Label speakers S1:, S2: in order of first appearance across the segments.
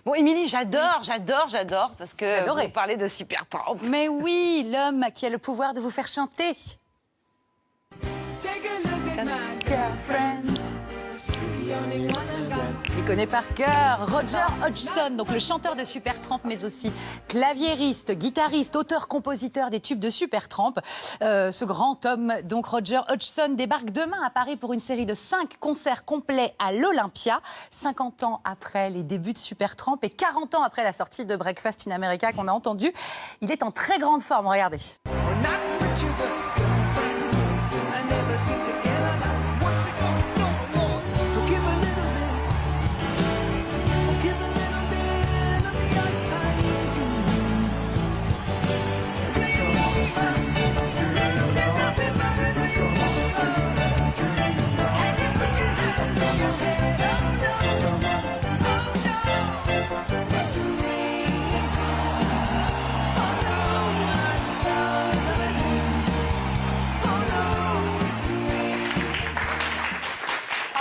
S1: Bon, Émilie, j'adore, parce que vous parlez de Supertramp.
S2: Mais oui, l'homme qui a le pouvoir de vous faire chanter. Il connaît par cœur Roger Hodgson, donc le chanteur de Supertramp, mais aussi claviériste, guitariste, auteur-compositeur des tubes de Supertramp. Ce grand homme, donc Roger Hodgson, débarque demain à Paris pour une série de 5 concerts complets à l'Olympia, 50 ans après les débuts de Supertramp et 40 ans après la sortie de Breakfast in America qu'on a entendu. Il est en très grande forme, regardez.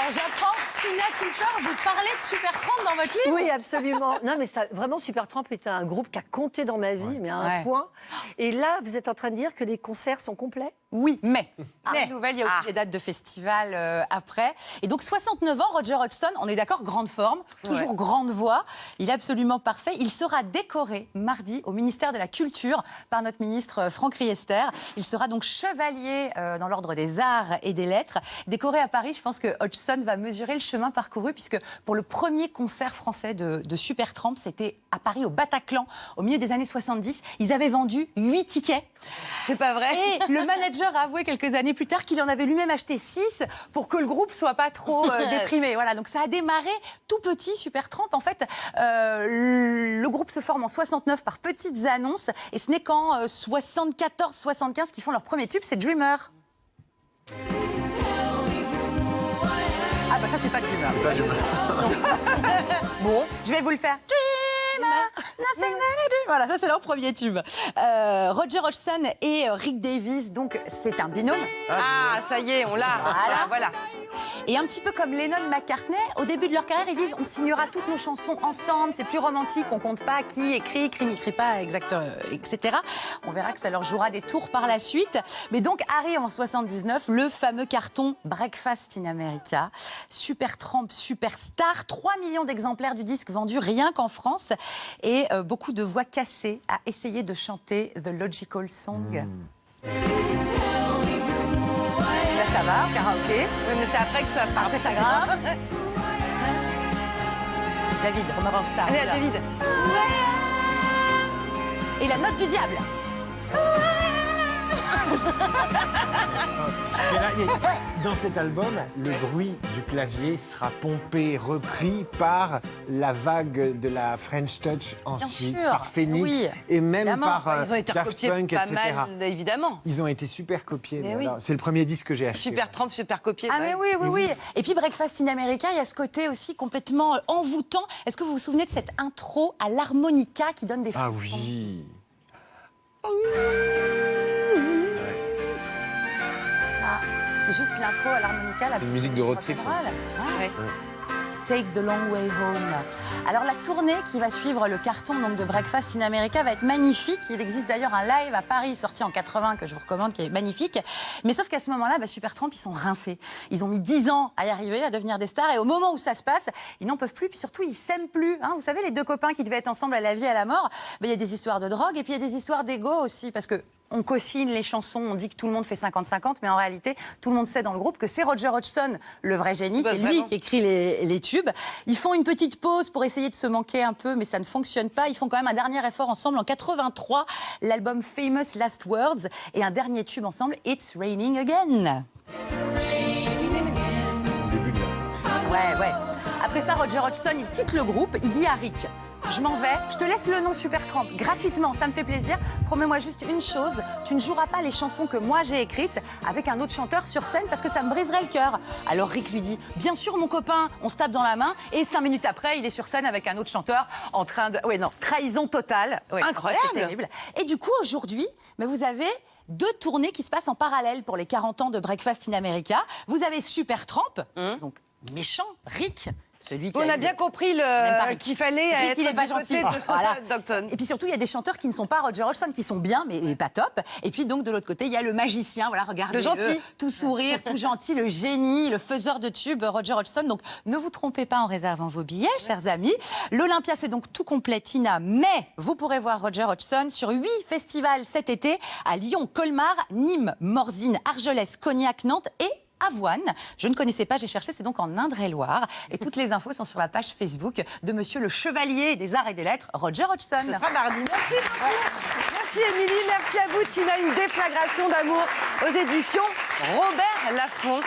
S2: J'apprends, Tina Tipper, vous parlez de Supertramp dans votre livre?
S3: Oui, absolument. Non, mais ça, vraiment, Supertramp est un groupe qui a compté dans ma vie, mais à un point. Et là, vous êtes en train de dire que les concerts sont complets?
S2: Oui, mais nouvelle, il y a aussi des dates de festival après. Et donc 69 ans, Roger Hodgson, on est d'accord, grande forme, toujours grande voix. Il est absolument parfait. Il sera décoré mardi au ministère de la Culture par notre ministre Franck Riester. Il sera donc chevalier dans l'ordre des arts et des lettres. Décoré à Paris, je pense que Hodgson va mesurer le chemin parcouru puisque pour le premier concert français de Supertramp, c'était à Paris, au Bataclan, au milieu des années 70. Ils avaient vendu 8 tickets.
S1: C'est pas vrai?
S2: Et le manager a avoué quelques années plus tard qu'il en avait lui-même acheté 6 pour que le groupe soit pas trop déprimé. Voilà, donc ça a démarré tout petit, Supertramp. En fait, le groupe se forme en 69 par petites annonces et ce n'est qu'en 74-75 qu'ils font leur premier tube, c'est Dreamer. Ah bah ça c'est pas Dreamer.
S4: C'est pas Dreamer.
S2: Bon, je vais vous le faire. Nothing to do. Voilà, ça c'est leur premier tube. Roger Hodgson et Rick Davies, donc c'est un binôme.
S1: Ah, ça y est, on l'a. Voilà.
S2: Et un petit peu comme Lennon-McCartney, au début de leur carrière, ils disent on signera toutes nos chansons ensemble, c'est plus romantique, on compte pas qui écrit, qui n'écrit pas, etc. On verra que ça leur jouera des tours par la suite. Mais donc arrive en 79 le fameux carton Breakfast in America, Supertramp, superstar, 3 millions d'exemplaires du disque vendus rien qu'en France et beaucoup de voix cassées à essayer de chanter The Logical Song. Là, ça va, karaoké.
S1: Oui, mais c'est après que ça part.
S2: Après, ça grimpe. David, Romain ça.
S1: Allez, David.
S2: Et la note du diable.
S4: Dans cet album, le bruit du clavier sera pompé, repris par la vague de la French Touch ensuite, par Phoenix et même par
S1: ils ont été
S4: Daft
S1: recopiés
S4: Punk,
S1: pas
S4: etc.
S1: mal, évidemment.
S4: Ils ont été super copiés.
S1: Mais oui.
S4: C'est le premier disque que j'ai acheté.
S1: Supertramp, super copié.
S2: Ah mais oui. Et puis Breakfast in America, il y a ce côté aussi complètement envoûtant. Est-ce que vous vous souvenez de cette intro à l'harmonica qui donne des frissons?
S4: Ah oui.
S2: Ça, c'est juste l'intro à l'harmonica.
S4: Une musique de road trip, ça.
S2: Ouais. Take the long way home. Alors la tournée qui va suivre le carton donc, de Breakfast in America va être magnifique. Il existe d'ailleurs un live à Paris sorti en 80 que je vous recommande qui est magnifique. Mais sauf qu'à ce moment-là, Supertramp, ils sont rincés. Ils ont mis 10 ans à y arriver, à devenir des stars. Et au moment où ça se passe, ils n'en peuvent plus. Puis surtout, ils s'aiment plus. Hein. Vous savez, les deux copains qui devaient être ensemble à la vie et à la mort, il y a des histoires de drogue et puis il y a des histoires d'ego aussi. Parce que on co-signe les chansons, on dit que tout le monde fait 50-50, mais en réalité, tout le monde sait dans le groupe que c'est Roger Hodgson, le vrai génie, c'est lui qui écrit les tubes. Ils font une petite pause pour essayer de se manquer un peu, mais ça ne fonctionne pas. Ils font quand même un dernier effort ensemble en 83, l'album Famous Last Words, et un dernier tube ensemble, It's Raining Again. Ouais. Après ça, Roger Hodgson, il quitte le groupe, il dit à Rick, je m'en vais, je te laisse le nom Supertramp, gratuitement, ça me fait plaisir. Promets-moi juste une chose, tu ne joueras pas les chansons que moi j'ai écrites avec un autre chanteur sur scène parce que ça me briserait le cœur. Alors Rick lui dit, bien sûr mon copain, on se tape dans la main, et 5 minutes après, il est sur scène avec un autre chanteur en train de... trahison totale.
S1: Incroyable.
S2: C'est terrible. Et du coup, aujourd'hui, vous avez 2 tournées qui se passent en parallèle pour les 40 ans de Breakfast in America. Vous avez Supertramp, donc méchant, Rick, Celui qui
S1: On a bien compris qu'il fallait être
S2: qu'il est pas gentil. Voilà.
S1: Docton.
S2: Et puis surtout, il y a des chanteurs qui ne sont pas Roger Hodgson, qui sont bien, mais pas top. Et puis donc, de l'autre côté, il y a le magicien, voilà, regardez-le.
S1: Le gentil.
S2: Tout sourire, tout gentil, le génie, le faiseur de tubes, Roger Hodgson. Donc, ne vous trompez pas en réservant vos billets, chers amis. L'Olympia, c'est donc tout complet, Tina, mais vous pourrez voir Roger Hodgson sur 8 festivals cet été à Lyon, Colmar, Nîmes, Morzine, Argelès, Cognac, Nantes et Avoine. Je ne connaissais pas, j'ai cherché, c'est donc en Indre-et-Loire. Et toutes les infos sont sur la page Facebook de Monsieur le Chevalier des Arts et des Lettres, Roger Hodgson.
S1: Ce sera mardi. Merci beaucoup. Merci Émilie, merci à vous Tina. Une déflagration d'amour aux éditions Robert Laffont.